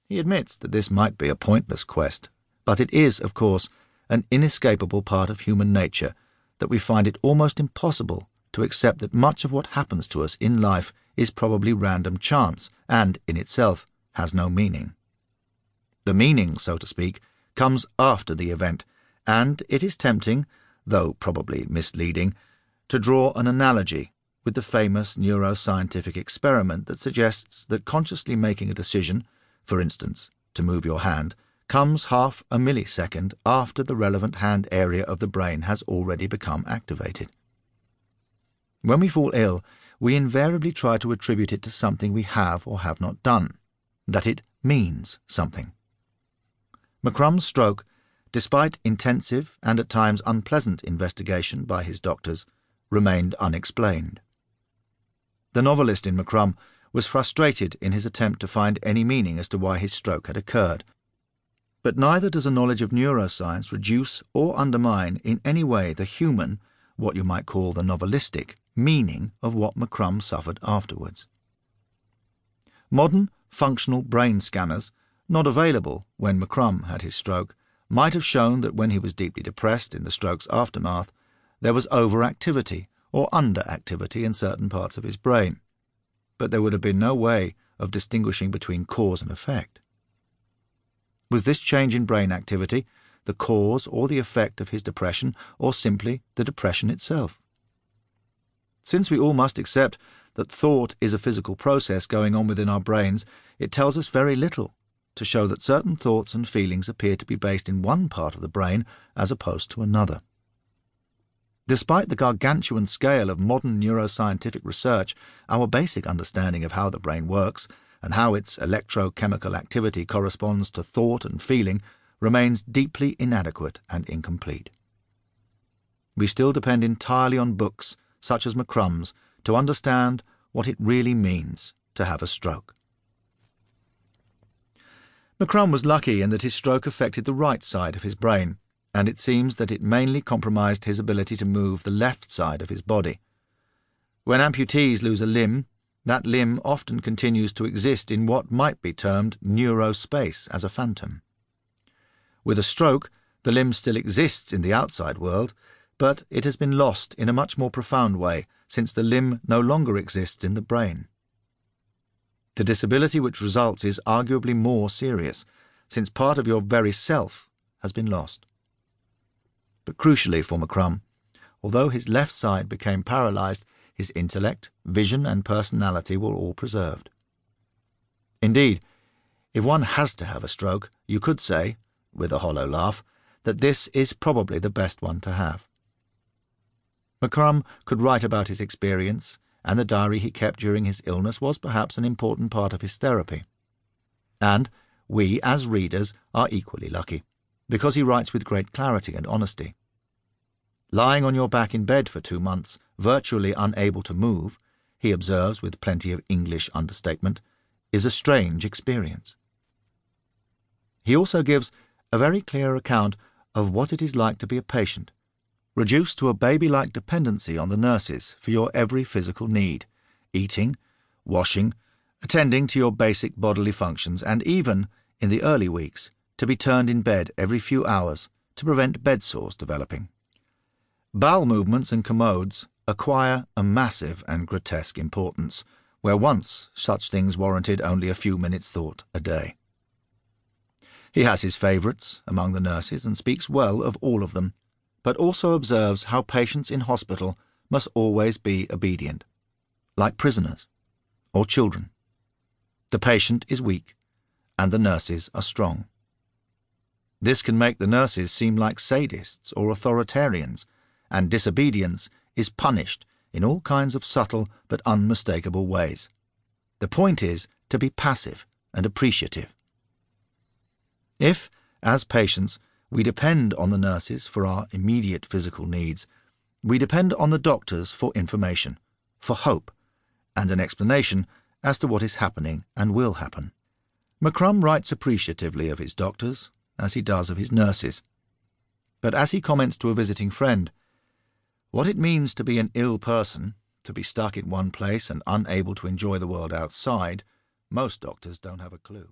He admits that this might be a pointless quest, but it is, of course, an inescapable part of human nature that we find it almost impossible to accept that much of what happens to us in life is probably random chance and, in itself, has no meaning. The meaning, so to speak, comes after the event, and it is tempting, though probably misleading, to draw an analogy with the famous neuroscientific experiment that suggests that consciously making a decision, for instance, to move your hand, comes half a millisecond after the relevant hand area of the brain has already become activated. When we fall ill, we invariably try to attribute it to something we have or have not done, that it means something. McCrum's stroke, despite intensive and at times unpleasant investigation by his doctors, remained unexplained. The novelist in McCrum was frustrated in his attempt to find any meaning as to why his stroke had occurred. But neither does a knowledge of neuroscience reduce or undermine in any way the human, what you might call the novelistic, meaning of what McCrum suffered afterwards. Modern functional brain scanners, not available when McCrum had his stroke, might have shown that when he was deeply depressed in the stroke's aftermath, there was overactivity or underactivity in certain parts of his brain, but there would have been no way of distinguishing between cause and effect. Was this change in brain activity the cause or the effect of his depression, or simply the depression itself? Since we all must accept that thought is a physical process going on within our brains, it tells us very little to show that certain thoughts and feelings appear to be based in one part of the brain as opposed to another. Despite the gargantuan scale of modern neuroscientific research, our basic understanding of how the brain works and how its electrochemical activity corresponds to thought and feeling remains deeply inadequate and incomplete. We still depend entirely on books, such as McCrum's, to understand what it really means to have a stroke. McCrum was lucky in that his stroke affected the right side of his brain, and it seems that it mainly compromised his ability to move the left side of his body. When amputees lose a limb, that limb often continues to exist in what might be termed neurospace as a phantom. With a stroke, the limb still exists in the outside world, but it has been lost in a much more profound way, since the limb no longer exists in the brain. The disability which results is arguably more serious, since part of your very self has been lost. But crucially for McCrum, although his left side became paralysed, his intellect, vision and personality were all preserved. Indeed, if one has to have a stroke, you could say, with a hollow laugh, that this is probably the best one to have. McCrum could write about his experience, and the diary he kept during his illness was perhaps an important part of his therapy. And we, as readers, are equally lucky, because he writes with great clarity and honesty. Lying on your back in bed for 2 months, virtually unable to move, he observes with plenty of English understatement, is a strange experience. He also gives a very clear account of what it is like to be a patient, reduced to a baby-like dependency on the nurses for your every physical need, eating, washing, attending to your basic bodily functions, and even, in the early weeks, to be turned in bed every few hours to prevent bed sores developing. Bowel movements and commodes acquire a massive and grotesque importance, where once such things warranted only a few minutes' thought a day. He has his favourites among the nurses and speaks well of all of them, but also observes how patients in hospital must always be obedient, like prisoners or children. The patient is weak, and the nurses are strong. This can make the nurses seem like sadists or authoritarians, and disobedience is punished in all kinds of subtle but unmistakable ways. The point is to be passive and appreciative. If, as patients, we depend on the nurses for our immediate physical needs, we depend on the doctors for information, for hope, and an explanation as to what is happening and will happen. McCrum writes appreciatively of his doctors, as he does of his nurses. But as he comments to a visiting friend, what it means to be an ill person, to be stuck in one place and unable to enjoy the world outside, most doctors don't have a clue.